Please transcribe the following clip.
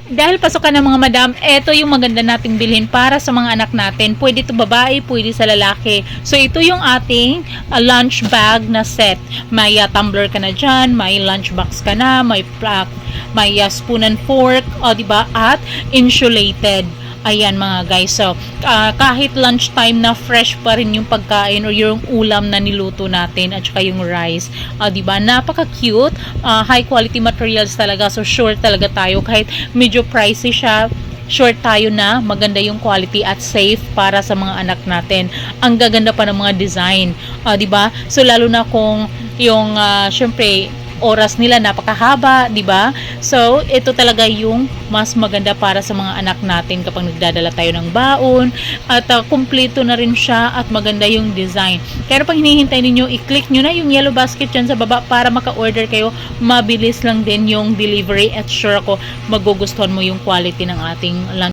Dahil pasukan ng mga madam, ito yung maganda nating bilhin para sa mga anak natin. Pwede ito babae, pwede sa lalaki. So ito yung ating lunch bag na set. May tumbler ka na dyan, may lunch box ka na, may spoon and fork, diba? At insulated. Ayan mga guys, so kahit lunchtime na fresh pa rin yung pagkain or yung ulam na niluto natin at saka yung rice, diba, napaka cute, high quality materials talaga, so sure talaga tayo kahit medyo pricey siya, sure tayo na maganda yung quality at safe para sa mga anak natin. Ang gaganda pa ng mga design, diba, so lalo na kung yung syempre oras nila napakahaba, 'di ba? So, ito talaga yung mas maganda para sa mga anak natin kapag nagdadala tayo ng baon at kumpleto na rin siya at maganda yung design. Kaya pag hinihintay ninyo, i-click nyo na yung yellow basket dyan sa baba para maka-order kayo. Mabilis lang din yung delivery at sure ako magugustuhan mo yung quality ng ating lunch.